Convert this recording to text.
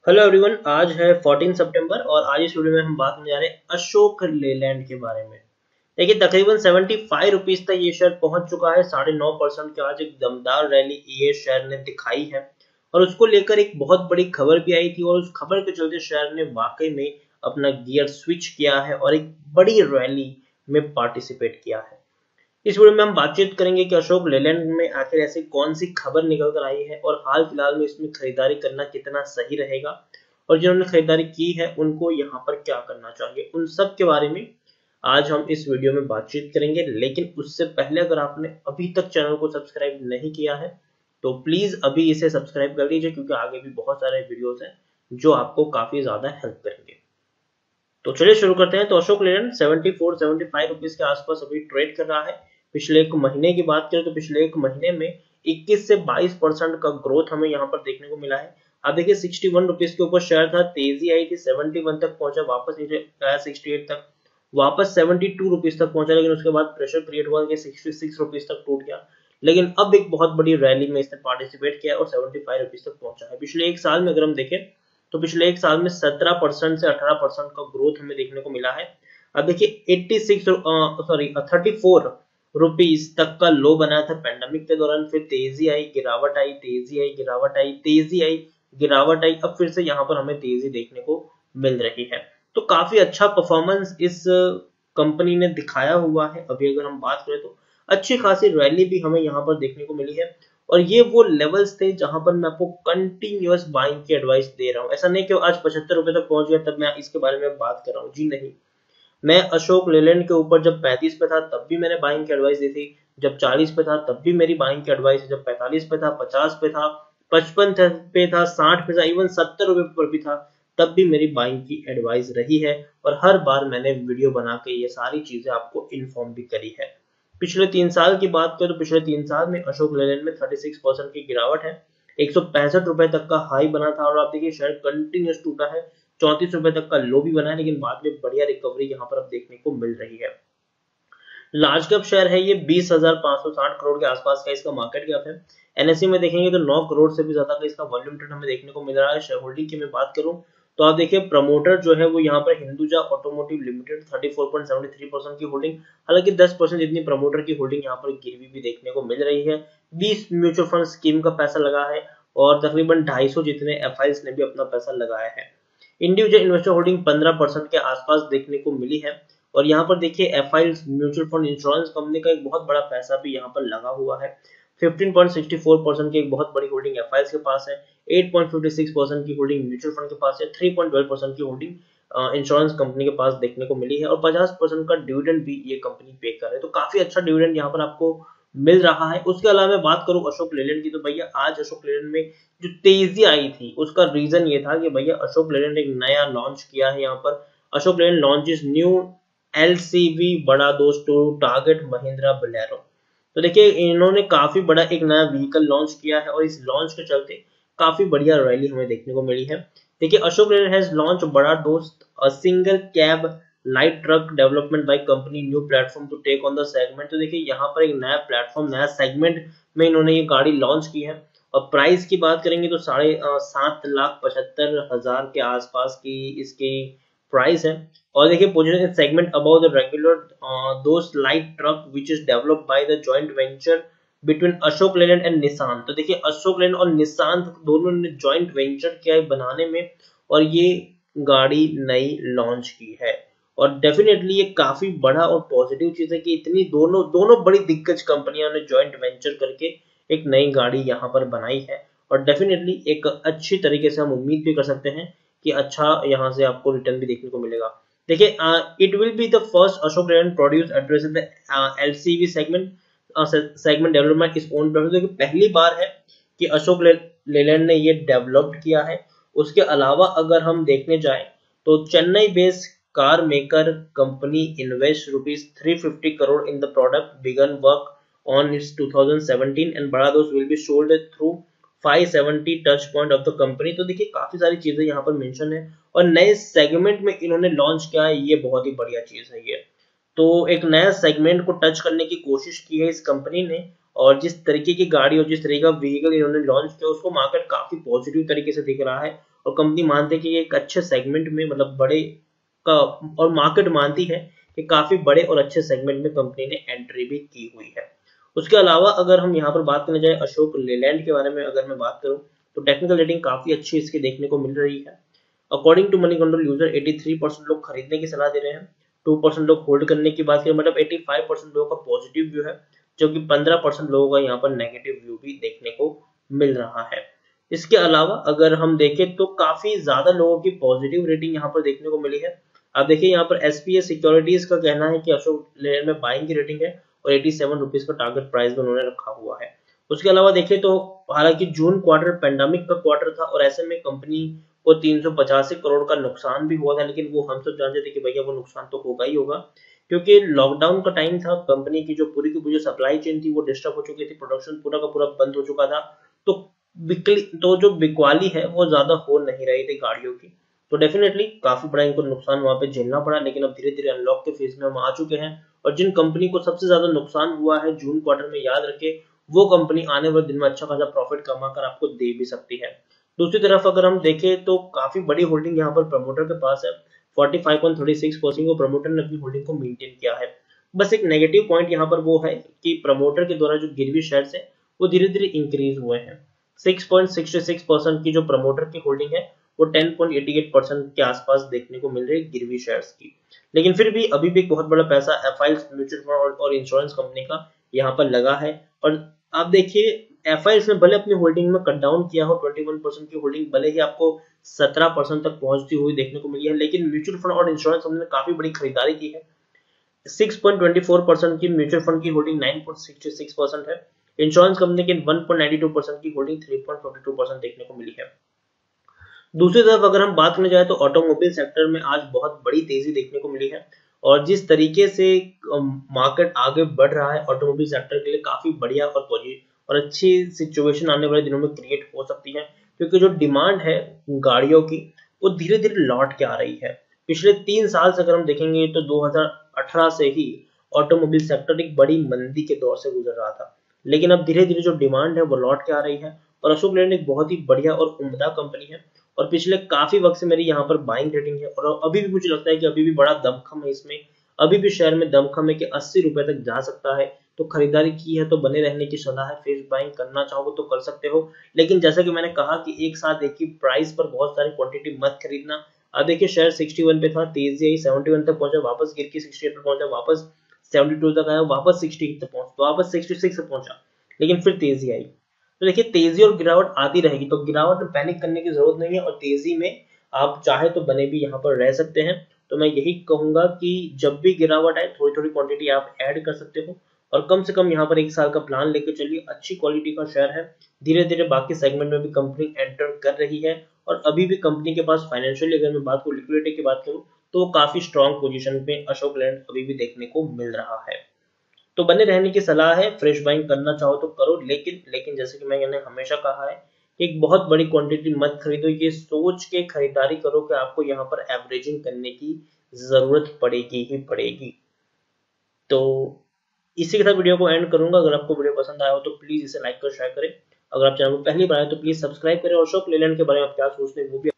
Hello everyone, आज है 14 सितंबर और आज इस वीडियो में हम बात करने जा रहे हैं अशोक लेलैंड के बारे में। देखिए, तकरीबन 75 रुपीज तक ये शेयर पहुंच चुका है। 9.5% के आज एक दमदार रैली ये शेयर ने दिखाई है और उसको लेकर एक बहुत बड़ी खबर भी आई थी और उस खबर के चलते शेयर ने वाकई में अपना गियर स्विच किया है और एक बड़ी रैली में पार्टिसिपेट किया है। इस वीडियो में हम बातचीत करेंगे कि अशोक लेलैंड में आखिर ऐसी कौन सी खबर निकल कर आई है और हाल फिलहाल में इसमें खरीदारी करना कितना सही रहेगा और जिन्होंने खरीदारी की है उनको यहाँ पर क्या करना चाहिए, उन सब के बारे में आज हम इस वीडियो में बातचीत करेंगे। लेकिन उससे पहले अगर आपने अभी तक चैनल को सब्सक्राइब नहीं किया है तो प्लीज अभी इसे सब्सक्राइब कर लीजिए, क्योंकि आगे भी बहुत सारे वीडियोस हैं जो आपको काफी ज्यादा हेल्प करेंगे। तो चलिए शुरू करते हैं। तो अशोक लेलैंड 74-75 रुपीज के आसपास अभी ट्रेड कर रहा है। पिछले एक महीने की बात करें तो पिछले एक महीने में 21 से 22% का ग्रोथ हमें यहाँ पर देखने को मिला है। आप देखिए 61 रुपीज के ऊपर शेयर था, तेजी आई थी, 71 तक पहुंचा, वापस नीचे आया 68 तक, वापस 72 रुपीज तक पहुंचा, लेकिन उसके बाद प्रेशर क्रिएट हुआ कि 66 रुपीज तक टूट गया। लेकिन अब एक बहुत बड़ी रैली में इसने पार्टिसिपेट किया और 75 रुपीज तक पहुंचा है। पिछले एक साल में अगर हम देखें तो पिछले एक साल में 17% से 18% का ग्रोथ हमें देखने को मिला है। अब देखिए 34 रुपीज तक का लो बनाया था पेंडेमिक के दौरान, फिर तेजी आई, गिरावट आई, तेजी आई, गिरावट आई, तेजी आई, गिरावट आई, अब फिर से यहाँ पर हमें तेजी देखने को मिल रही है। तो काफी अच्छा परफॉर्मेंस इस कंपनी ने दिखाया हुआ है। अभी अगर हम बात करें तो अच्छी खासी रैली भी हमें यहाँ पर देखने को मिली है और ये वो लेवल्स थे जहां पर मैं आपको कंटिन्यूअस बाइंग की एडवाइस दे रहा हूं। ऐसा नहीं कि आज 75 रुपए तक पहुंच गया तब मैं इसके बारे में बात कर रहा हूं, जी नहीं। मैं अशोक लेलैंड के ऊपर जब 35 पे था तब भी मैंने बाइंग की एडवाइस दी थी, जब 40 पे था तब भी मेरी बाइंग की एडवाइस, जब 45 पे था, 50 पे था, 55 पे था, 60 पे था, इवन 70 रुपए पर भी था, तब भी मेरी बाइंग की एडवाइस रही है और हर बार मैंने वीडियो बना के ये सारी चीजें आपको इन्फॉर्म भी करी है। पिछले 3 साल की बात करें तो पिछले 3 साल में अशोक लेलैंड में 36% की गिरावट है। 165 रुपए तक का हाई बना था और आप देखिए शेयर कंटिन्यूस टूटा है, 34 रुपए तक का लो भी बना है, लेकिन बाद में बढ़िया रिकवरी यहाँ पर अब देखने को मिल रही है। लार्ज कैप शेयर है ये, 20,560 करोड़ के आसपास का इसका मार्केट कैप है। एनएससी में देखेंगे तो 9 करोड़ से भी ज्यादा का इसका वॉल्यूम ट्रेड हमें देखने को मिल रहा है। शेयर होल्डिंग की मैं बात करूं तो आप देखिए प्रमोटर जो है वो यहाँ पर हिंदुजा ऑटोमोटिव लिमिटेड 34.73% की होल्डिंग, हालांकि 10% जितनी प्रमोटर की होल्डिंग यहाँ पर गिरवी भी देखने को मिल रही है। 20 म्यूचुअल फंड स्कीम का पैसा लगा है और तकरीबन 250 जितने एफआईज ने भी अपना पैसा लगाया है। इंडिविजुअल इन्वेस्टर होल्डिंग 15% के आसपास देखने को मिली है और यहाँ पर देखिए FIIs mutual fund insurance company का एक बहुत बड़ा पैसा भी यहाँ पर लगा हुआ है। 15.64% की एक बहुत बड़ी होल्डिंग एफआईज के पास है, 8.56% की होल्डिंग म्यूचुअल फंड के पास है, 3.12% की होल्डिंग इंश्योरेंस कंपनी के पास देखने को मिली है और 50% का डिविडेंड भी ये कंपनी पे कर रही है। तो काफी अच्छा डिविडेंड यहाँ पर आपको मिल रहा है। उसके अलावा मैं बात करूं अशोक लेलैंड की तो भैया आज अशोक लेलैंड में जो तेजी आई थी उसका रीजन ये था कि भैया अशोक लेलैंड एक नया लॉन्च किया है। यहाँ पर Ashok Leyland launches new LCV बड़ा दोस्त टू टारगेट महिंद्रा बोलेरो। तो देखिए इन्होंने काफी बड़ा एक नया व्हीकल लॉन्च किया है और इस लॉन्च के चलते काफी बढ़िया रैली हमें देखने को मिली है। देखिए Ashok Leyland has launch Bada Dost a single cab light truck development by company new platform to take on the segment. तो देखिए यहाँ पर एक नया प्लेटफॉर्म, नया सेगमेंट में इन्होंने ये गाड़ी लॉन्च की है और प्राइस की बात करेंगे तो 7,75,000 के आसपास की इसकी प्राइस है। और देखिए position segment about the regular Dost light truck which is developed by the joint venture between Ashok Leyland and Nissan. तो देखिए अशोक लेलैंड और निसान दोनों ने जॉइंट वेंचर किया है बनाने में और ये गाड़ी नई लॉन्च की है और डेफिनेटली ये काफी बड़ा और पॉजिटिव चीज है कि इतनी दोनों बड़ी दिग्गज कंपनियों ने जॉइंट वेंचर करके एक नई गाड़ी यहाँ पर बनाई है और डेफिनेटली एक अच्छी तरीके से हम उम्मीद भी कर सकते हैं कि अच्छा यहाँ से आपको रिटर्न भी देखने को मिलेगा। देखिए it will be the first Ashok Leyland produce addresses the LCV segment development इस ओन प्रोडक्ट। देखिए पहली बार है कि अशोक लेलैंड ने ये डेवलप्ड किया है। उसके अलावा अगर हम देखने जाएं तो Chennai based car maker company invest ₹350 crore in the product began work on its 2017 and बड़ा दोस्त will be sold through 570 touch point of the company. तो देखिए काफी सारी चीजें यहाँ पर मेंशन है और नए सेगमेंट में इन्होंने लॉन्च किया है, ये बहुत ही बढ़िया चीज है ये। तो एक नया सेगमेंट को टच करने की कोशिश की है इस कंपनी ने और जिस तरीके की गाड़ी और जिस तरीके का व्हीकल इन्होंने लॉन्च किया उसको मार्केट काफी पॉजिटिव तरीके से दिख रहा है और कंपनी मानती है कि ये एक अच्छे सेगमेंट में मतलब बड़े का, और मार्केट मानती है कि काफी बड़े और अच्छे सेगमेंट में कंपनी ने एंट्री भी की हुई है। उसके अलावा अगर हम यहाँ पर बात करने जाए अशोक लेलैंड के बारे में अगर मैं बात करूँ, तो टेक्निकल रेटिंग काफी अच्छी इसकी देखने को मिल रही है। According to Moneycontrol user 83% लोग खरीदने की सलाह दे रहे हैं, 2% लोग होल्ड करने की बात करें, मतलब 85% लोगों का पॉजिटिव व्यू है, जबकि 15% लोगों का यहाँ पर नेगेटिव व्यू भी देखने को मिल रहा है। इसके अलावा अगर हम देखें तो काफी ज्यादा लोगों की पॉजिटिव रेटिंग यहाँ पर देखने को मिली है। आप देखिए यहाँ पर एसपीएस सिक्योरिटीज का कहना है कि अशोक लेलैंड में बाइंग की रेटिंग है और 87 रुपीज का टारगेट प्राइस भी उन्होंने रखा हुआ है। उसके अलावा देखें तो हालांकि जून क्वार्टर पेंडेमिक का क्वार्टर था और ऐसे में कंपनी को 385 करोड़ का नुकसान भी हुआ था, लेकिन वो हम सब जानते थे कि भैया वो नुकसान तो होगा ही होगा, क्योंकि लॉकडाउन का टाइम था, कंपनी की जो पूरी की पूरी सप्लाई चेन थी वो डिस्टर्ब हो चुकी थी, प्रोडक्शन पूरा का पूरा बंद हो चुका था, तो जो बिकवाली है वो ज्यादा हो नहीं रही थी गाड़ियों की, तो डेफिनेटली काफी बड़ा इनको नुकसान वहां पे झेलना पड़ा। लेकिन अब धीरे धीरे अनलॉक के फेज में हम आ चुके हैं, और जिन कंपनी को सबसे ज्यादा नुकसान हुआ है जून क्वार्टर में, याद रखे वो कंपनी आने वाले दिन में अच्छा खासा प्रॉफिट कमाकर आपको दे भी सकती है। दूसरी तरफ अगर हम देखें तो काफी बड़ी होल्डिंग यहाँ पर प्रमोटर के पास है, 45.36% को प्रमोटर ने अपनी होल्डिंग को मेंटेन किया है। बस एक नेगेटिव पॉइंट यहाँ पर वो है कि प्रमोटर के द्वारा जो गिरवी शेयर्स है वो धीरे धीरे इंक्रीज हुए हैं। 6.66% की जो प्रमोटर की होल्डिंग है वो 10.88% के आसपास देखने को मिल रही है गिरवी शेयर्स की, लेकिन फिर भी अभी भी बहुत बड़ा पैसा एफआईएस म्यूचुअल फंड और इंश्योरेंस कंपनी का यहाँ पर लगा है। और आप देखिए एफआईएस ने भले अपनी होल्डिंग में कट डाउन किया हो, 21% की होल्डिंग भले ही आपको 17% तक पहुंचती हुई देखने को मिली है, लेकिन म्यूचुअल फंड और इंश्योरेंस कंपनी ने काफी बड़ी खरीदारी की है। 6.24% की म्यूचुअल फंड की होल्डिंग 9.66% है, इंश्योरेंस कंपनी की 1.92% की होल्डिंग 3.52% देखने को मिली है। दूसरी तरफ अगर हम बात करने जाए तो ऑटोमोबाइल सेक्टर में आज बहुत बड़ी तेजी देखने को मिली है, और जिस तरीके से मार्केट आगे बढ़ रहा है ऑटोमोबाइल सेक्टर के लिए काफी बढ़िया और अच्छी सिचुएशन आने वाले दिनों में क्रिएट हो सकती है, क्योंकि जो डिमांड है गाड़ियों की वो धीरे धीरे लौट के आ रही है। पिछले 3 साल से अगर हम देखेंगे तो 2018 से ही ऑटोमोबाइल सेक्टर एक बड़ी मंदी के दौर से गुजर रहा था, लेकिन अब धीरे धीरे जो डिमांड है वो लौट के आ रही है, और अशोक लेलैंड एक बहुत ही बढ़िया और उम्दा कंपनी है, और पिछले काफी वक्त से मेरी यहाँ पर बाइंग रेटिंग है, और अभी भी मुझे लगता है कि अभी भी बड़ा दमखम है इसमें, अभी भी शेयर में दमखम है कि 80 रुपए तक जा सकता है। तो खरीदारी की है तो बने रहने की सलाह है, फ्रेश बाइंग करना चाहो तो कर सकते हो, लेकिन जैसा कि मैंने कहा कि एक साथ एक ही प्राइस पर बहुत सारी क्वांटिटी मत खरीदना। अब देखिए शेयर 61 पे था, तेजी आई 71 तक पहुंचा, वापस गिर के 68 पे पहुंचा, वापस 72 तक आया, वापस 68 तक पहुंचा, वापस 66 तक पहुंचा, लेकिन फिर तेजी आई। तो देखिए तेजी और गिरावट आती रहेगी, तो गिरावट में पैनिक करने की जरूरत नहीं है, और तेजी में आप चाहे तो बने भी यहाँ पर रह सकते हैं। तो मैं यही कहूंगा कि जब भी गिरावट आए थोड़ी थोड़ी क्वांटिटी आप ऐड कर सकते हो, और कम से कम यहाँ पर 1 साल का प्लान लेकर चलिए, अच्छी क्वालिटी का शेयर है, धीरे धीरे बाकी सेगमेंट में भी कंपनी एंटर कर रही है, और अभी भी कंपनी के पास फाइनेंशियली अगर मैं बात करूँ, लिक्विडिटी की बात करूँ, तो वो काफी स्ट्रॉन्ग पोजीशन पे अशोक लेलैंड अभी भी देखने को मिल रहा है। तो बने रहने की सलाह है, फ्रेश बाइंग करना चाहो तो करो, लेकिन जैसे कि मैंने हमेशा कहा है, एक बहुत बड़ी क्वांटिटी मत खरीदो, ये सोच के खरीदारी करो कि आपको यहाँ पर एवरेजिंग करने की जरूरत पड़ेगी ही पड़ेगी। तो इसी के साथ वीडियो को एंड करूंगा। अगर आपको वीडियो पसंद आया हो तो प्लीज इसे लाइक कर शेयर करें, अगर आप चैनल को पहली बार आए तो प्लीज सब्सक्राइब करें, और अशोक लेलैंड के बारे में आप क्या सोचते हैं वो भी